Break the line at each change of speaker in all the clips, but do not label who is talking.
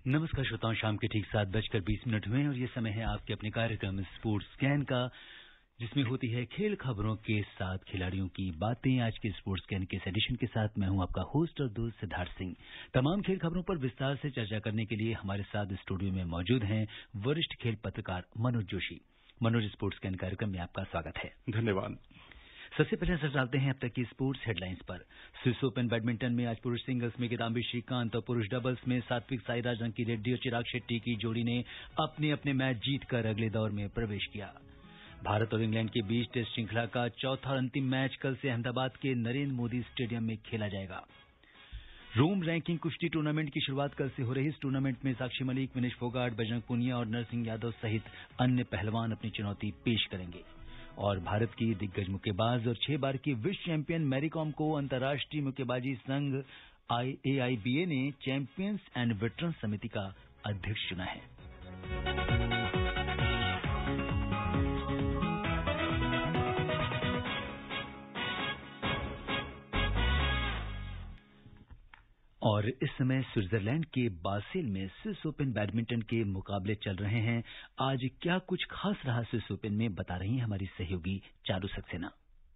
नमस्कार श्रोताओं, शाम के ठीक 7:20 हुए और ये समय है आपके अपने कार्यक्रम स्पोर्ट्स स्कैन का, जिसमें होती है खेल खबरों के साथ खिलाड़ियों की बातें। आज के स्पोर्ट्स स्कैन के इस एडिशन के साथ मैं हूं आपका होस्ट और दोस्त सिद्धार्थ सिंह। तमाम खेल खबरों पर विस्तार से चर्चा करने के लिए हमारे साथ स्टूडियो में मौजूद हैं वरिष्ठ खेल पत्रकार मनोज जोशी। मनोज, स्पोर्ट्स स्कैन कार्यक्रम में आपका स्वागत है।
धन्यवाद।
सबसे पहले नजर डालते हैं अब तक की स्पोर्ट्स हेडलाइंस पर। स्विस ओपन बैडमिंटन में आज पुरुष सिंगल्स में किदाम्बी श्रीकांत और पुरुष डबल्स में सात्विक साईराज रंकीरेड्डी और चिराग शेट्टी की जोड़ी ने अपने अपने मैच जीतकर अगले दौर में प्रवेश किया। भारत और इंग्लैंड के बीच टेस्ट श्रृंखला का चौथा और अंतिम मैच कल से अहमदाबाद के नरेंद्र मोदी स्टेडियम में खेला जाएगा। रोम रैंकिंग कुश्ती टूर्नामेंट की शुरुआत कल से हो रही। इस टूर्नामेंट में साक्षी मलिक, विनेश फोगाट, बजरंग पूनिया और नरसिंह यादव सहित अन्य पहलवान अपनी चुनौती पेश करेंगे। और भारत की दिग्गज मुक्केबाज और 6 बार की विश्व चैंपियन मैरी कॉम को अंतर्राष्ट्रीय मुक्केबाजी संघ AIBA ने चैंपियंस एंड वेटरन समिति का अध्यक्ष चुना है। और इस समय स्विट्जरलैंड के बासेल में स्विस ओपन बैडमिंटन के मुकाबले चल रहे हैं। आज क्या कुछ खास रहा स्विस ओपन में, बता रही हैं हमारी सहयोगी Charu Saxena.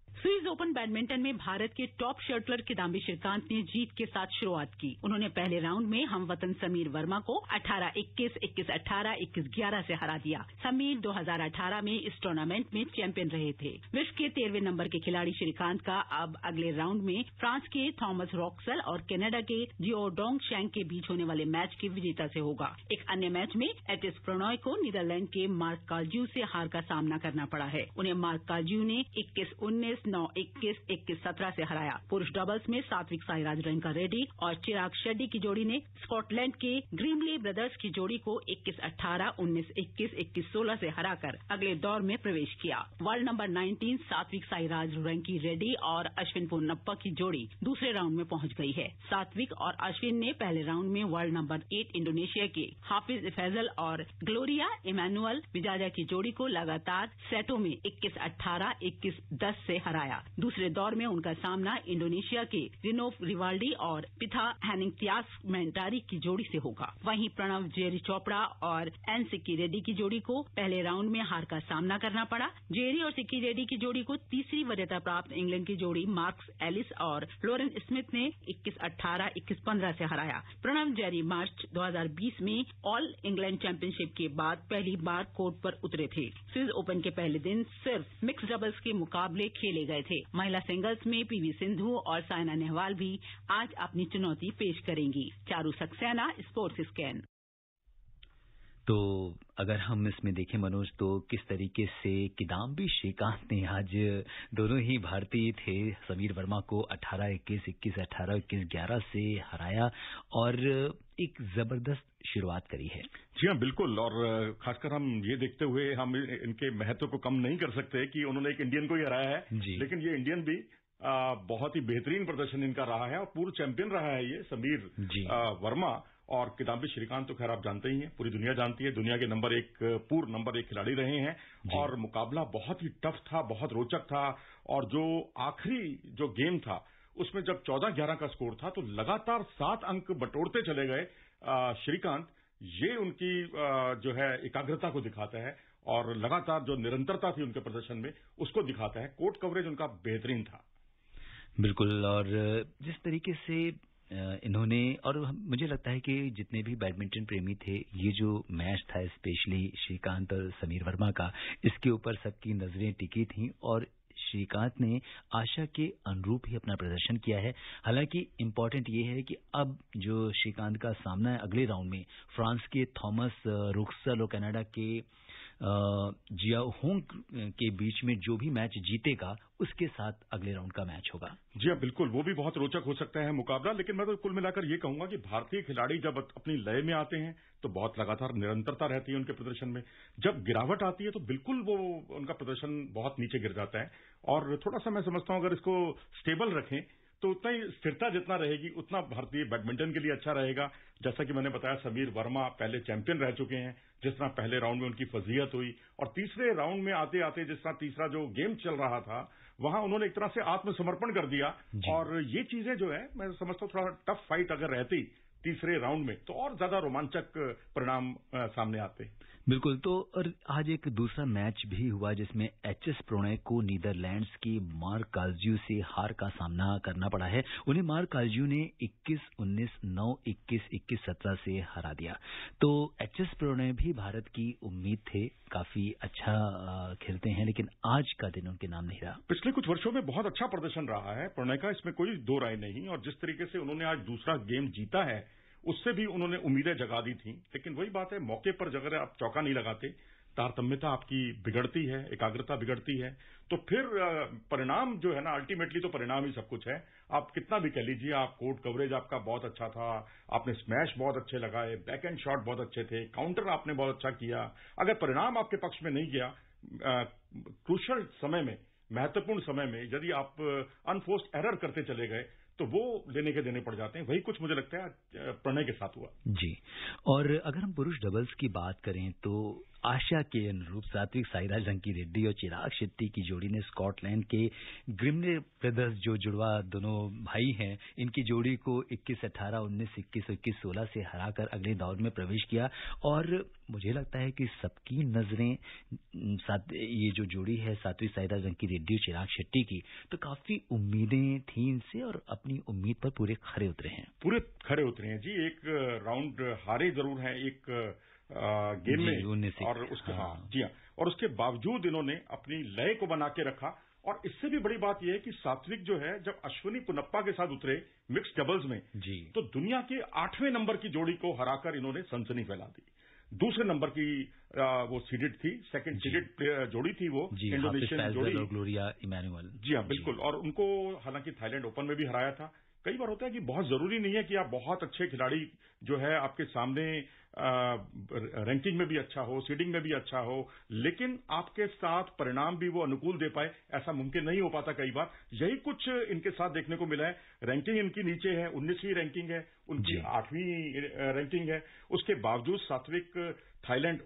Swiss open badminton में भारत के टॉप शटलर किदाम्बी श्रीकांत ने जीत के साथ शुरुआत की। उन्होंने पहले राउंड में हमवतन समीर वर्मा को 18-21, 21-18, 21-11 से हरा दिया। समीर 2018 में इस टूर्नामेंट में चैंपियन रहे थे। विश्व के 13वें नंबर के खिलाड़ी श्रीकांत का अब अगले राउंड में फ्रांस के थॉमस रॉक्सल और कनाडा के जियोडोंग शैंग के बीच होने वाले मैच के विजेता से होगा। एक अन्य मैच में एटिस प्रणॉय को नीदरलैंड के मार्क काल्ज्यू से हार का सामना करना पड़ा है। उन्हें मार्क काल्ज्यू ने 21-19, 9-21, 21-17 से हराया। पुरुष डबल्स में सात्विक साईराज रंकीरेड्डी और चिराग शेट्टी की जोड़ी ने स्कॉटलैंड के ग्रिमले ब्रदर्स की जोड़ी को 21-18, 19-21, 21-16 से हराकर अगले दौर में प्रवेश किया। वर्ल्ड नंबर 19 सात्विक साईराज रंकीरेड्डी और अश्विन पोन्नप्पा की जोड़ी दूसरे राउंड में पहुंच गई है। सात्विक और अश्विन ने पहले राउंड में वर्ल्ड नंबर 8 इंडोनेशिया के हाफिज फैजल और ग्लोरिया इमैनुअल विजाजा की जोड़ी को लगातार सेटों में 21-18, 21-10 से हराया। दूसरे दौर में उनका सामना इंडोनेशिया के रिनोफ रिवाल्डी और पिथा हैनिंगतियास मेंटारी की जोड़ी से होगा। वहीं प्रणव जेरी चोपड़ा और एन सिक्की रेड्डी की जोड़ी को पहले राउंड में हार का सामना करना पड़ा। जेरी और सिक्की रेड्डी की जोड़ी को तीसरी वरीयता प्राप्त इंग्लैंड की जोड़ी मार्क्स एलिस और लोरेन स्मिथ ने 21-18, 21-15 से हराया। प्रणव जेरी मार्च 2020 में ऑल इंग्लैंड चैंपियनशिप के बाद पहली बार कोर्ट पर उतरे थे। स्विस ओपन के पहले दिन सिर्फ मिक्स डबल्स के मुकाबले खेले गए थे। महिला सिंगल्स में पीवी सिंधु और साइना नेहवाल भी आज अपनी चुनौती पेश करेंगी। Charu Saxena, sports scan.
तो अगर हम इसमें देखें मनोज, तो किस तरीके से किदाम्बी श्रीकांत ने आज दोनों ही भारतीय थे समीर वर्मा को 18-21, 21-18, 21-11 से हराया और एक जबरदस्त शुरुआत करी है।
जी हाँ, बिल्कुल। और खासकर हम ये देखते हुए हम इनके महत्व को कम नहीं कर सकते कि उन्होंने एक इंडियन को ही हराया है, लेकिन ये इंडियन भी बहुत ही बेहतरीन प्रदर्शन इनका रहा है और पूर्व चैंपियन रहा है ये समीर वर्मा। और किदाम्बी श्रीकांत तो खैर आप जानते ही हैं, पूरी दुनिया जानती है, दुनिया के पूर्व नंबर 1 खिलाड़ी रहे हैं। और मुकाबला बहुत ही टफ था, बहुत रोचक था। और जो आखिरी जो गेम था उसमें जब 14-11 का स्कोर था तो लगातार 7 अंक बटोरते चले गए श्रीकांत। ये उनकी जो है एकाग्रता को दिखाता है और लगातार जो निरंतरता थी उनके प्रदर्शन में उसको दिखाता है। कोर्ट कवरेज उनका बेहतरीन था।
बिल्कुल। और जिस तरीके से इन्होंने, और मुझे लगता है कि जितने भी बैडमिंटन प्रेमी थे, ये जो मैच था स्पेशली श्रीकांत और समीर वर्मा का, इसके ऊपर सबकी नजरें टिकी थीं और श्रीकांत ने आशा के अनुरूप ही अपना प्रदर्शन किया है। हालांकि इम्पोर्टेंट ये है कि अब जो श्रीकांत का सामना है अगले राउंड में फ्रांस के थॉमस रुक्सल और कनाडा के जियाओहोंग के बीच में जो भी मैच जीतेगा उसके साथ अगले राउंड का मैच होगा।
जी हाँ, बिल्कुल। वो भी बहुत रोचक हो सकता है मुकाबला। लेकिन मैं तो कुल मिलाकर ये कहूंगा कि भारतीय खिलाड़ी जब अपनी लय में आते हैं तो बहुत लगातार निरंतरता रहती है उनके प्रदर्शन में। जब गिरावट आती है तो बिल्कुल वो उनका प्रदर्शन बहुत नीचे गिर जाता है। और थोड़ा सा मैं समझता हूं अगर इसको स्टेबल रखें तो उतना ही स्थिरता जितना रहेगी उतना भारतीय बैडमिंटन के लिए अच्छा रहेगा। जैसा कि मैंने बताया, समीर वर्मा पहले चैंपियन रह चुके हैं। जिस तरह पहले राउंड में उनकी फजीहत हुई और तीसरे राउंड में आते आते जिस तरह तीसरा जो गेम चल रहा था वहां उन्होंने एक तरह से आत्मसमर्पण कर दिया। और ये चीजें जो है मैं समझता हूं थोड़ा टफ फाइट अगर रहती तीसरे राउंड में तो और ज्यादा रोमांचक परिणाम सामने आते।
बिल्कुल। तो और आज एक दूसरा मैच भी हुआ जिसमें एचएस प्रणय को नीदरलैंड्स की मार्क काल्ज्यू से हार का सामना करना पड़ा है। उन्हें मार्क काल्ज्यू ने 21-19, 9-21, 21-17 से हरा दिया। तो एचएस प्रणय भी भारत की उम्मीद थे, काफी अच्छा खेलते हैं, लेकिन आज का दिन उनके नाम नहीं रहा।
पिछले कुछ वर्षों में बहुत अच्छा प्रदर्शन रहा है प्रणय का, इसमें कोई दो राय नहीं। और जिस तरीके से उन्होंने आज दूसरा गेम जीता है उससे भी उन्होंने उम्मीदें जगा दी थी। लेकिन वही बात है, मौके पर अगर आप चौका नहीं लगाते, तारतम्यता आपकी बिगड़ती है, एकाग्रता बिगड़ती है, तो फिर परिणाम जो है ना, अल्टीमेटली तो परिणाम ही सब कुछ है। आप कितना भी कह लीजिए, आप कोर्ट कवरेज आपका बहुत अच्छा था, आपने स्मैश बहुत अच्छे लगाए, बैक एंड शॉट बहुत अच्छे थे, काउंटर आपने बहुत अच्छा किया, अगर परिणाम आपके पक्ष में नहीं गया, क्रूशियल समय में, महत्वपूर्ण समय में यदि आप अनफोर्स्ड एरर करते चले गए तो वो लेने के देने पड़ जाते हैं। वही कुछ मुझे लगता है प्रणय के साथ हुआ।
जी। और अगर हम पुरुष डबल्स की बात करें तो आशा के अनुरूप सात्विक साईराज रंकीरेड्डी और चिराग शेट्टी की जोड़ी ने स्कॉटलैंड के ग्रिमले ब्रदर्स, जो जुड़वा दोनों भाई हैं, इनकी जोड़ी को 21-18, 19-21, 21-16 से हराकर अगले दौर में प्रवेश किया। और मुझे लगता है कि सबकी नजरें ये जो जोड़ी है सात्विक साईराज रंकीरेड्डी और चिराग शेट्टी की, तो काफी उम्मीदें थी इनसे और अपनी उम्मीद पर पूरे खरे उतरे हैं।
पूरे खरे उतरे हैं जी। एक राउंड हारे जरूर हैं एक गेम में, और उसके जी हाँ, और उसके बावजूद इन्होंने अपनी लय को बना के रखा। और इससे भी बड़ी बात यह है कि सात्विक जो है, जब अश्विनी पुनप्पा के साथ उतरे मिक्स डबल्स में
जी,
तो दुनिया के 8वें नंबर की जोड़ी को हराकर इन्होंने सनसनी फैला दी। दूसरे नंबर की वो सीडेड थी, सेकंड सीडेड जोड़ी थी वो, इंडोनेशियन जोड़ी,
ग्लोरिया इमैनुअल।
जी हाँ, बिल्कुल। और उनको हालांकि थाईलैंड ओपन में भी हराया था। कई बार होता है कि बहुत जरूरी नहीं है कि आप बहुत अच्छे खिलाड़ी जो है आपके सामने रैंकिंग में भी अच्छा हो, सीडिंग में भी अच्छा हो, लेकिन आपके साथ परिणाम भी वो अनुकूल दे पाए, ऐसा मुमकिन नहीं हो पाता कई बार। यही कुछ इनके साथ देखने को मिला है। रैंकिंग इनकी नीचे है, 19वीं रैंकिंग है, उनकी 8वीं रैंकिंग है। उसके बावजूद सात्विक थाईलैंड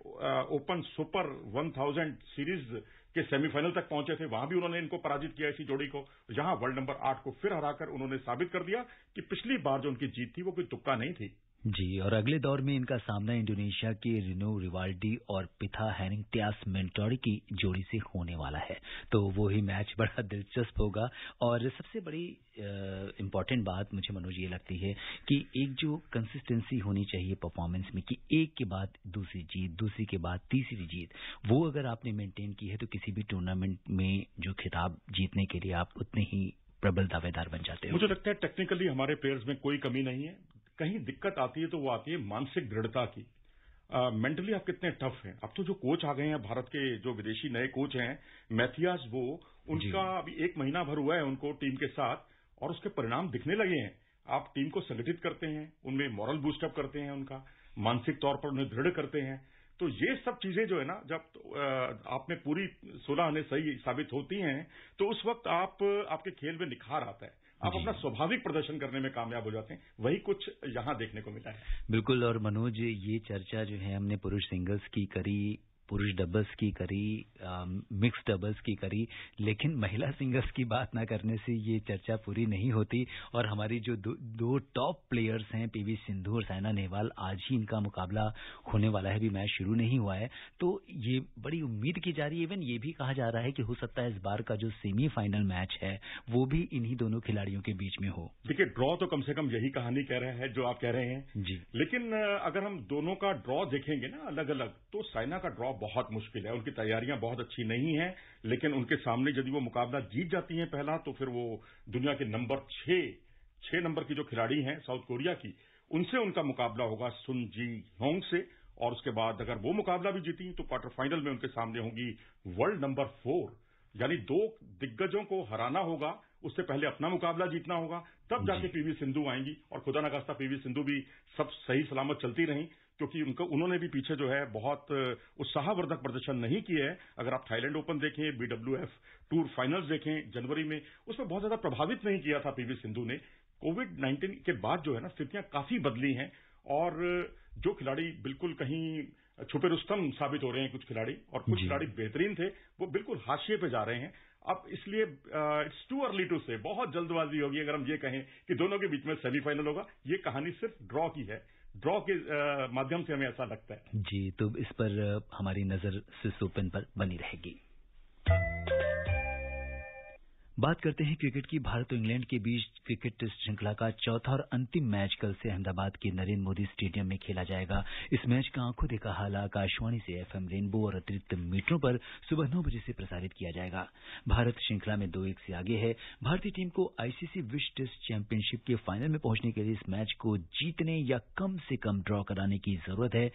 ओपन सुपर 1000 सीरीज के सेमीफाइनल तक पहुंचे थे, वहां भी उन्होंने इनको पराजित किया इसी जोड़ी को। यहां वर्ल्ड नंबर 8 को फिर हराकर उन्होंने साबित कर दिया कि पिछली बार जो उनकी जीत थी वो कोई तुक्का नहीं थी।
जी। और अगले दौर में इनका सामना इंडोनेशिया के रिनो रिवाल्डी और पिथा हैनिंगटियास मेंटोरी की जोड़ी से होने वाला है। तो वो ही मैच बड़ा दिलचस्प होगा। और सबसे बड़ी इम्पोर्टेंट बात मुझे मनोज ये लगती है कि एक जो कंसिस्टेंसी होनी चाहिए परफॉर्मेंस में, कि एक के बाद दूसरी जीत, दूसरी के बाद तीसरी जीत, वो अगर आपने मेंटेन की है तो किसी भी टूर्नामेंट में जो खिताब जीतने के लिए आप उतने ही प्रबल दावेदार बन जाते हो।
मुझे लगता है टेक्निकली हमारे प्लेयर्स में कोई कमी नहीं है। कहीं दिक्कत आती है तो वो आती है मानसिक दृढ़ता की। मेंटली आप कितने टफ हैं। अब तो जो कोच आ गए हैं भारत के, जो विदेशी नए कोच हैं, मैथियास, वो उनका अभी 1 महीना भर हुआ है उनको टीम के साथ, और उसके परिणाम दिखने लगे हैं। आप टीम को संगठित करते हैं, उनमें मॉरल बूस्टअप करते हैं, उनका मानसिक तौर पर उन्हें दृढ़ करते हैं। तो ये सब चीजें जो है ना, जब आप में पूरी 16 आने सही साबित होती हैं तो उस वक्त आपके खेल में निखार आता है, आप अपना स्वाभाविक प्रदर्शन करने में कामयाब हो जाते हैं। वही कुछ यहां देखने को मिला है।
बिल्कुल। और मनोज, ये चर्चा जो है हमने पुरुष सिंगल्स की करी, पुरुष डबल्स की करी, मिक्स डबल्स की करी, लेकिन महिला सिंगल्स की बात ना करने से ये चर्चा पूरी नहीं होती। और हमारी जो दो टॉप प्लेयर्स हैं, पीवी सिंधु और साइना नेहवाल, आज ही इनका मुकाबला होने वाला है, अभी मैच शुरू नहीं हुआ है। तो ये बड़ी उम्मीद की जा रही है। इवन ये भी कहा जा रहा है कि हो सकता है इस बार का जो सेमीफाइनल मैच है वो भी इन्हीं दोनों खिलाड़ियों के बीच में हो।
देखिए, ड्रॉ तो कम से कम यही कहानी कह रहे हैं जो आप कह रहे हैं
जी।
लेकिन अगर हम दोनों का ड्रॉ देखेंगे ना अलग अलग, तो साइना का ड्रॉ बहुत मुश्किल है। उनकी तैयारियां बहुत अच्छी नहीं है, लेकिन उनके सामने यदि वो मुकाबला जीत जाती हैं पहला, तो फिर वो दुनिया के नंबर 6 नंबर की जो खिलाड़ी हैं साउथ कोरिया की, उनसे उनका मुकाबला होगा सुन जी होंग से। और उसके बाद अगर वो मुकाबला भी जीती तो क्वार्टर फाइनल में उनके सामने होंगी वर्ल्ड नंबर 4। यानी 2 दिग्गजों को हराना होगा, उससे पहले अपना मुकाबला जीतना होगा, तब जाके पीवी सिंधु आएंगी। और खुदा न खास्ता पीवी सिंधु भी सब सही सलामत चलती रहीं, क्योंकि उन्होंने भी पीछे जो है बहुत उत्साहवर्धक प्रदर्शन नहीं किए है। अगर आप थाईलैंड ओपन देखें, BWF टूर फाइनल्स देखें जनवरी में, उसमें बहुत ज्यादा प्रभावित नहीं किया था पीवी सिंधु ने। कोविड-19 के बाद जो है ना, स्थितियां काफी बदली हैं। और जो खिलाड़ी बिल्कुल कहीं छुपे रुस्तम साबित हो रहे हैं कुछ खिलाड़ी, और कुछ खिलाड़ी बेहतरीन थे, वो बिल्कुल हाशिए पे जा रहे हैं। अब इसलिए इट्स टू अर्ली टू से, बहुत जल्दबाजी होगी अगर हम ये कहें कि दोनों के बीच में सेमीफाइनल होगा। ये कहानी सिर्फ ड्रॉ की है, ड्रॉ के माध्यम से हमें ऐसा लगता है।
जी, तो इस पर हमारी नजर स्विस ओपन पर बनी रहेगी। बात करते हैं क्रिकेट की। भारत और इंग्लैंड के बीच क्रिकेट टेस्ट श्रृंखला का चौथा और अंतिम मैच कल से अहमदाबाद के नरेंद्र मोदी स्टेडियम में खेला जाएगा। इस मैच का आंखों देखा हाल आकाशवाणी से FM रेनबो और अतिरिक्त मीटरों पर सुबह 9 बजे से प्रसारित किया जाएगा। भारत श्रृंखला में 2-1 से आगे है। भारतीय टीम को ICC विश्व टेस्ट चैंपियनशिप के फाइनल में पहुंचने के लिए इस मैच को जीतने या कम से कम ड्रॉ कराने की जरूरत है।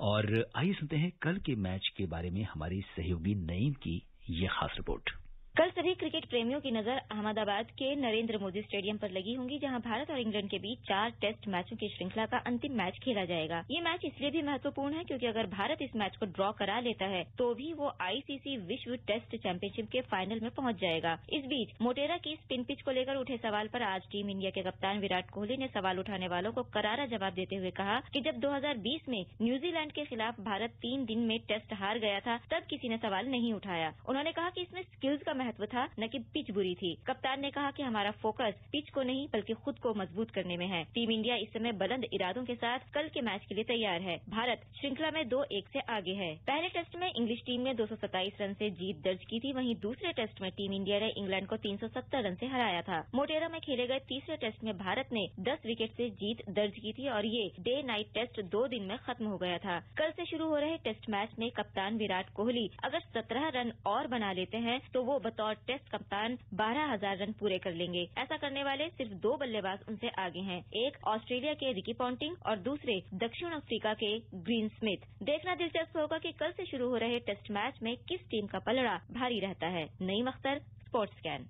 और आइए सुनते हैं कल के मैच के बारे में हमारी सहयोगी नईम की ये खास रिपोर्ट।
कल सभी क्रिकेट प्रेमियों की नजर अहमदाबाद के नरेंद्र मोदी स्टेडियम पर लगी होंगी, जहां भारत और इंग्लैंड के बीच 4 टेस्ट मैचों की श्रृंखला का अंतिम मैच खेला जाएगा। ये मैच इसलिए भी महत्वपूर्ण है क्योंकि अगर भारत इस मैच को ड्रॉ करा लेता है तो भी वो ICC विश्व टेस्ट चैंपियनशिप के फाइनल में पहुंच जाएगा। इस बीच मोटेरा की स्पिन पिच को लेकर उठे सवाल पर आज टीम इंडिया के कप्तान विराट कोहली ने सवाल उठाने वालों को करारा जवाब देते हुए कहा कि जब 2020 में न्यूजीलैंड के खिलाफ भारत 3 दिन में टेस्ट हार गया था, तब किसी ने सवाल नहीं उठाया। उन्होंने कहा कि इसमें स्किल्स का महत्व था, न कि पिच बुरी थी। कप्तान ने कहा कि हमारा फोकस पिच को नहीं बल्कि खुद को मजबूत करने में है। टीम इंडिया इस समय बुलंद इरादों के साथ कल के मैच के लिए तैयार है। भारत श्रृंखला में 2-1 से आगे है। पहले टेस्ट में इंग्लिश टीम ने 227 रन से जीत दर्ज की थी, वहीं दूसरे टेस्ट में टीम इंडिया ने इंग्लैंड को 370 रन से हराया था। मोटेरा में खेले गए तीसरे टेस्ट में भारत ने 10 विकेट से जीत दर्ज की थी और ये डे नाइट टेस्ट 2 दिन में खत्म हो गया था। कल से शुरू हो रहे टेस्ट मैच में कप्तान विराट कोहली अगर 17 रन और बना लेते हैं तो वो बतौर टेस्ट कप्तान 12,000 रन पूरे कर लेंगे। ऐसा करने वाले सिर्फ 2 बल्लेबाज उनसे आगे हैं, एक ऑस्ट्रेलिया के रिकी पॉन्टिंग और दूसरे दक्षिण अफ्रीका के ग्रीन स्मिथ। देखना दिलचस्प होगा कि कल से शुरू हो रहे टेस्ट मैच में किस टीम का पलड़ा भारी रहता है। Naeem Akhtar, sports scan.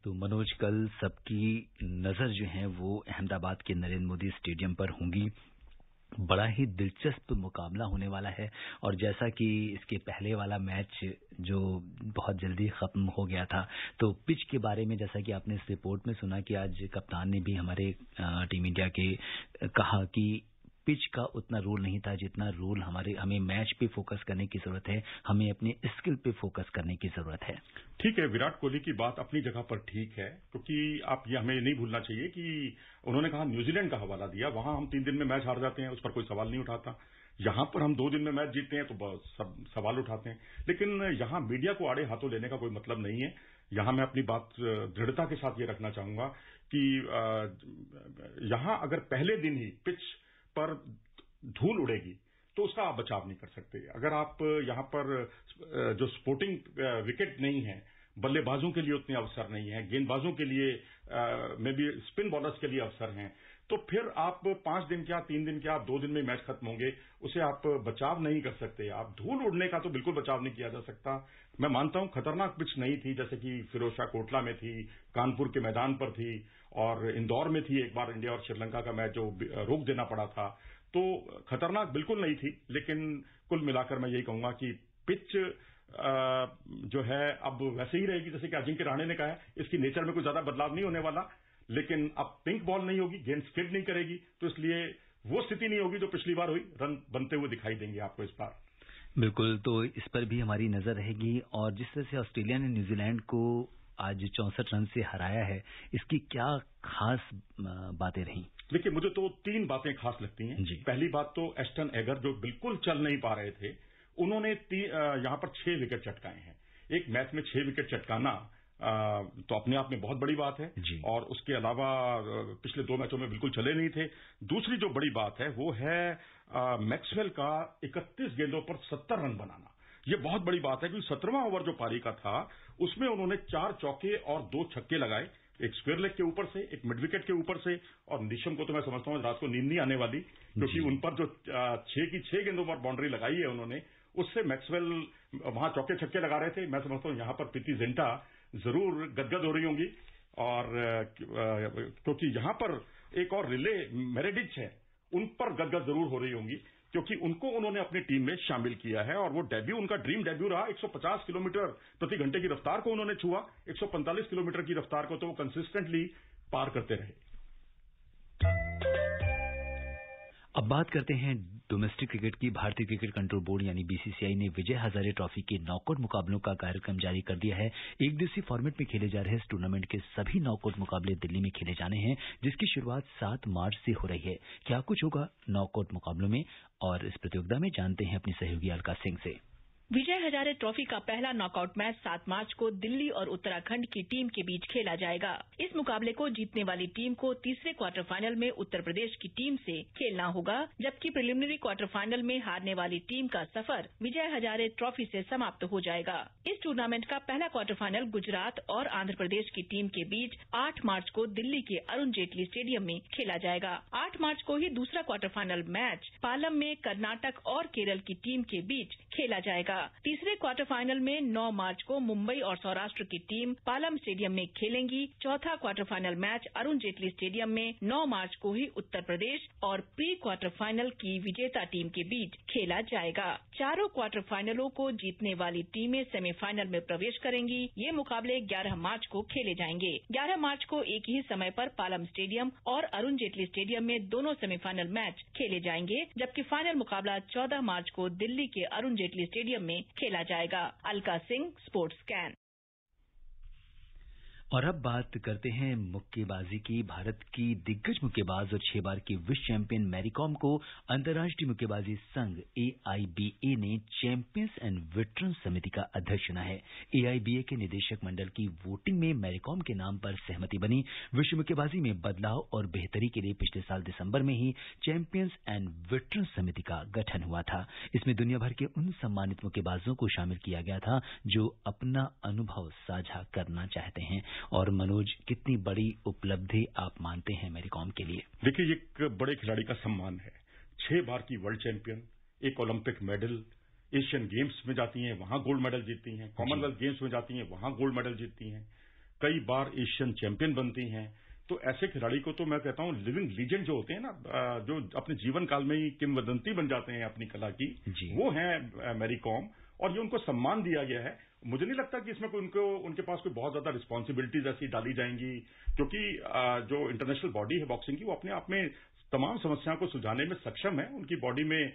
तो मनोज, कल सबकी नजर जो है वो अहमदाबाद के नरेंद्र मोदी स्टेडियम पर होंगी। बड़ा ही दिलचस्प मुकाबला होने वाला है और जैसा कि इसके पहले वाला मैच जो बहुत जल्दी खत्म हो गया था, तो पिच के बारे में जैसा कि आपने इस रिपोर्ट में सुना कि आज कप्तान ने भी हमारे टीम इंडिया के कहा कि पिच का उतना रोल नहीं था जितना रोल हमें मैच पे फोकस करने की जरूरत है, हमें अपने स्किल पे फोकस करने की जरूरत है।
ठीक है, विराट कोहली की बात अपनी जगह पर ठीक है, क्योंकि आप ये हमें नहीं भूलना चाहिए कि उन्होंने कहा न्यूजीलैंड का हवाला दिया, वहां हम 3 दिन में मैच हार जाते हैं, उस पर कोई सवाल नहीं उठाता। यहां पर हम 2 दिन में मैच जीतते हैं तो सब सवाल उठाते हैं। लेकिन यहां मीडिया को आड़े हाथों लेने का कोई मतलब नहीं है। यहां मैं अपनी बात दृढ़ता के साथ ये रखना चाहूंगा कि यहां अगर पहले दिन ही पिच पर धूल उड़ेगी तो उसका आप बचाव नहीं कर सकते। अगर आप यहां पर जो स्पोर्टिंग विकेट नहीं है, बल्लेबाजों के लिए उतने अवसर नहीं है, गेंदबाजों के लिए मे बी स्पिन बॉलर्स के लिए अवसर हैं, तो फिर आप 5 दिन क्या 3 दिन क्या 2 दिन में मैच खत्म होंगे, उसे आप बचाव नहीं कर सकते। आप धूल उड़ने का तो बिल्कुल बचाव नहीं किया जा सकता। मैं मानता हूं खतरनाक पिच नहीं थी, जैसे कि फिरोजशाह कोटला में थी, कानपुर के मैदान पर थी और इंदौर में थी एक बार इंडिया और श्रीलंका का मैच जो रोक देना पड़ा था, तो खतरनाक बिल्कुल नहीं थी। लेकिन कुल मिलाकर मैं यही कहूंगा कि पिच जो है अब वैसे ही रहेगी जैसे कि अजिंक्य रहाणे ने कहा है, इसकी नेचर में कोई ज्यादा बदलाव नहीं होने वाला। लेकिन अब पिंक बॉल नहीं होगी, गेंद स्किड नहीं करेगी, तो इसलिए वो स्थिति नहीं होगी जो पिछली बार हुई। रन बनते हुए दिखाई देंगे आपको इस बार।
बिल्कुल, तो इस पर भी हमारी नजर रहेगी। और जिस तरह से ऑस्ट्रेलिया ने न्यूजीलैंड को आज 64 रन से हराया है, इसकी क्या खास बातें रही?
देखिए, मुझे तो 3 बातें खास लगती हैं। पहली बात तो एस्टन एगर जो बिल्कुल चल नहीं पा रहे थे, उन्होंने यहां पर 6 विकेट चटकाए हैं। एक मैच में 6 विकेट चटकाना तो अपने आप में बहुत बड़ी बात है और उसके अलावा पिछले 2 मैचों में बिल्कुल चले नहीं थे। दूसरी जो बड़ी बात है वो है मैक्सवेल का 31 गेंदों पर 70 रन बनाना। ये बहुत बड़ी बात है क्योंकि 17वां ओवर जो पारी का था उसमें उन्होंने 4 चौके और 2 छक्के लगाए, एक स्क्वायर लेग के ऊपर से, एक मिड विकेट के ऊपर से। और निशम को तो मैं समझता हूं रात को नींद नहीं आने वाली, क्योंकि उन पर जो 6 की 6 गेंदों पर बाउंड्री लगाई है उन्होंने, उससे मैक्सवेल वहां चौके छक्के लगा रहे थे। मैं समझता हूं यहां पर प्रीति जिंटा जरूर गदगद हो रही होंगी। और क्योंकि यहां पर एक और रिले मेरेडिच है, उन पर गदगद जरूर हो रही होंगी, क्योंकि उनको उन्होंने अपनी टीम में शामिल किया है और वो डेब्यू उनका ड्रीम डेब्यू रहा। 150 किलोमीटर प्रति घंटे की रफ्तार को उन्होंने छुआ, 145 किलोमीटर की रफ्तार को तो वो कंसिस्टेंटली पार करते रहे।
अब बात करते हैं डोमेस्टिक क्रिकेट की। भारतीय क्रिकेट कंट्रोल बोर्ड यानी बीसीसीआई ने विजय हजारे ट्रॉफी के नॉकआउट मुकाबलों का कार्यक्रम जारी कर दिया है। एक दिवसीय फॉर्मेट में खेले जा रहे इस टूर्नामेंट के सभी नॉकआउट मुकाबले दिल्ली में खेले जाने हैं, जिसकी शुरुआत 7 मार्च से हो रही है। क्या कुछ होगा नॉकआउट मुकाबलों में और इस प्रतियोगिता में, जानते हैं अपनी सहयोगी अलका सिंह से।
विजय हजारे ट्रॉफी का पहला नॉकआउट मैच 7 मार्च को दिल्ली और उत्तराखंड की टीम के बीच खेला जाएगा। इस मुकाबले को जीतने वाली टीम को तीसरे क्वार्टर फाइनल में उत्तर प्रदेश की टीम से खेलना होगा, जबकि प्रिलिमिनरी क्वार्टर फाइनल में हारने वाली टीम का सफर विजय हजारे ट्रॉफी से समाप्त हो जाएगा। इस टूर्नामेंट का पहला क्वार्टर फाइनल गुजरात और आंध्र प्रदेश की टीम के बीच 8 मार्च को दिल्ली के अरुण जेटली स्टेडियम में खेला जाएगा। 8 मार्च को ही दूसरा क्वार्टर फाइनल मैच पालम में कर्नाटक और केरल की टीम के बीच खेला जाएगा। तीसरे क्वार्टर फाइनल में 9 मार्च को मुंबई और सौराष्ट्र की टीम पालम स्टेडियम में खेलेंगी। चौथा quarter final match Arun Jaitley stadium में 9 मार्च को ही उत्तर प्रदेश और प्री क्वार्टर फाइनल की विजेता टीम के बीच खेला जाएगा। चारों क्वार्टर फाइनलों को जीतने वाली टीमें सेमीफाइनल में प्रवेश करेंगी। ये मुकाबले 11 मार्च को खेले जाएंगे। 11 मार्च को एक ही समय पर पालम स्टेडियम और अरुण जेटली स्टेडियम में दोनों सेमीफाइनल मैच खेले जाएंगे, जबकि फाइनल मुकाबला 14 मार्च को दिल्ली के अरुण जेटली स्टेडियम में खेला जाएगा। Alka Singh, sports scan.
और अब बात करते हैं मुक्केबाजी की। भारत की दिग्गज मुक्केबाज और 6 बार की विश्व चैंपियन मैरी कॉम को अंतर्राष्ट्रीय मुक्केबाजी संघ AIBA ने चैंपियंस एंड वेटरन समिति का अध्यक्ष चुना है। AIBA के निदेशक मंडल की वोटिंग में मैरी कॉम के नाम पर सहमति बनी। विश्व मुक्केबाजी में बदलाव और बेहतरी के लिए पिछले साल दिसंबर में ही चैंपियंस एंड वेटरन समिति का गठन हुआ था। इसमें दुनिया भर के उन सम्मानित मुक्केबाजों को शामिल किया गया था जो अपना अनुभव साझा करना चाहते हैं। और मनोज, कितनी बड़ी उपलब्धि आप मानते हैं मैरी कॉम के लिए?
देखिए, ये एक बड़े खिलाड़ी का सम्मान है। 6 बार की वर्ल्ड चैंपियन, एक ओलंपिक मेडल, एशियन गेम्स में जाती हैं, वहां गोल्ड मेडल जीतती हैं, कॉमनवेल्थ गेम्स में जाती हैं, वहां गोल्ड मेडल जीतती हैं, कई बार एशियन चैंपियन बनती हैं। तो ऐसे खिलाड़ी को तो मैं कहता हूं लिविंग लीजेंड जो होते हैं ना, जो अपने जीवन काल में ही किंवदंती बन जाते हैं अपनी कला की, वो है मैरी कॉम। और ये उनको सम्मान दिया गया है। मुझे नहीं लगता कि इसमें उनके पास कोई बहुत ज्यादा रिस्पॉन्सिबिलिटीज ऐसी डाली जाएंगी, क्योंकि जो इंटरनेशनल बॉडी है बॉक्सिंग की, वो अपने आप में तमाम समस्याओं को सुलझाने में सक्षम है। उनकी बॉडी में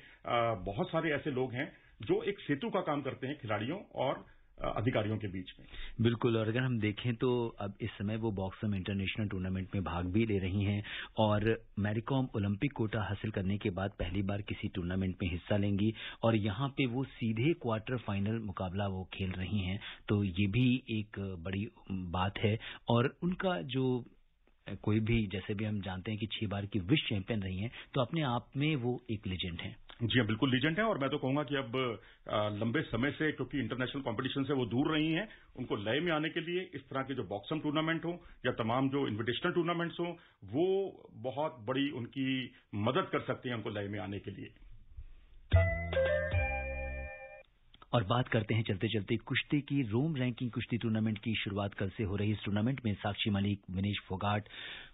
बहुत सारे ऐसे लोग हैं जो एक सेतु का काम करते हैं खिलाड़ियों और अधिकारियों के बीच में।
बिल्कुल। और अगर हम देखें तो अब इस समय वो बॉक्सम इंटरनेशनल टूर्नामेंट में भाग भी ले रही हैं और मैरी कॉम ओलंपिक कोटा हासिल करने के बाद पहली बार किसी टूर्नामेंट में हिस्सा लेंगी और यहाँ पे वो सीधे क्वार्टर फाइनल मुकाबला वो खेल रही हैं। तो ये भी एक बड़ी बात है। और उनका जो कोई भी, जैसे भी हम जानते हैं कि 6 बार की विश्व चैंपियन रही हैं, तो अपने आप में वो एक लीजेंड हैं।
जी हाँ, बिल्कुल लीजेंड है। और मैं तो कहूंगा कि अब लंबे समय से, क्योंकि इंटरनेशनल कंपटीशन से वो दूर रही हैं, उनको लय में आने के लिए इस तरह के जो बॉक्सम टूर्नामेंट हो या तमाम जो इन्विटेशनल टूर्नामेंट्स हो, वो बहुत बड़ी उनकी मदद कर सकते हैं उनको लय में आने के लिए।
और बात करते हैं चलते चलते कुश्ती की। रोम रैंकिंग कुश्ती टूर्नामेंट की शुरुआत कल से हो रही इस टूर्नामेंट में साक्षी मलिक, विनेश फोगाट,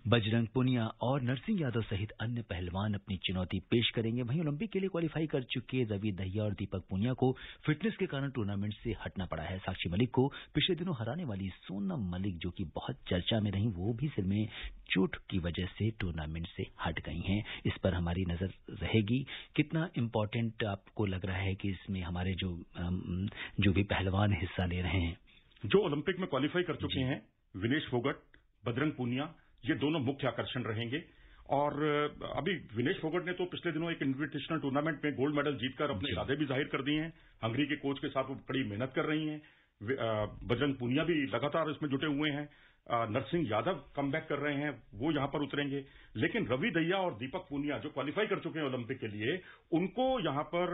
बजरंग पुनिया और नरसिंह यादव सहित अन्य पहलवान अपनी चुनौती पेश करेंगे। वहीं ओलंपिक के लिए क्वालिफाई कर चुके रवि दहिया और दीपक पुनिया को फिटनेस के कारण टूर्नामेंट से हटना पड़ा है। साक्षी मलिक को पिछले दिनों हराने वाली सोनम मलिक, जो कि बहुत चर्चा में रही, वो भी सिर में चोट की वजह से टूर्नामेंट से हट गई हैं। इस पर हमारी नजर रहेगी। कितना इम्पोर्टेंट आपको लग रहा है कि इसमें हमारे जो भी पहलवान हिस्सा ले रहे हैं,
जो ओलंपिक में क्वालिफाई कर चुके हैं, विनेश फोगट, बजरंग पुनिया, ये दोनों मुख्य आकर्षण रहेंगे। और अभी विनेश फोगट ने तो पिछले दिनों एक इन्विटेशनल टूर्नामेंट में गोल्ड मेडल जीतकर अपने इरादे भी जाहिर कर दिए हैं। हंगरी के कोच के साथ वो कड़ी मेहनत कर रही हैं। बजरंग पुनिया भी लगातार इसमें जुटे हुए हैं। नरसिंह यादव कमबैक कर रहे हैं, वो यहां पर उतरेंगे। लेकिन रवि दहिया और दीपक पुनिया जो क्वालिफाई कर चुके हैं ओलंपिक के लिए, उनको यहां पर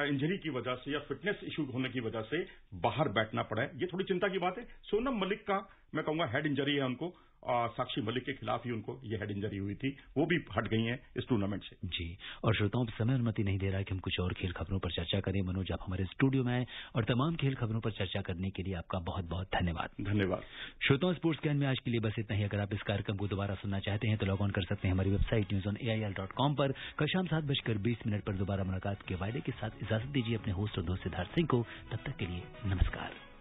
इंजरी की वजह से या फिटनेस इश्यू होने की वजह से बाहर बैठना पड़ा है। ये थोड़ी चिंता की बात है। सोनम मलिक का मैं कहूंगा हेड इंजरी है उनको, साक्षी मलिक के खिलाफ ही उनको ये हेड इंजरी हुई थी, वो भी हट गई हैं इस टूर्नामेंट से।
जी। और श्रोताओं, समय अनुमति नहीं दे रहा है कि हम कुछ और खेल खबरों पर चर्चा करें। मनोज, आप हमारे स्टूडियो में आए और तमाम खेल खबरों पर चर्चा करने के लिए आपका बहुत बहुत धन्यवाद।
धन्यवाद।
श्रोताओं, स्पोर्ट्स स्कैन में आज के लिए बस इतना ही। अगर आप इस कार्यक्रम को दोबारा सुनना चाहते हैं तो लॉग ऑन कर सकते हैं हमारी वेबसाइट newsonail.com पर। कल शाम 7:20 पर दोबारा मुलाकात के वायदे के साथ इजाजत दीजिए अपने होस्ट और दोस्त सिद्धार्थ सिंह को। तब तक के लिए नमस्कार।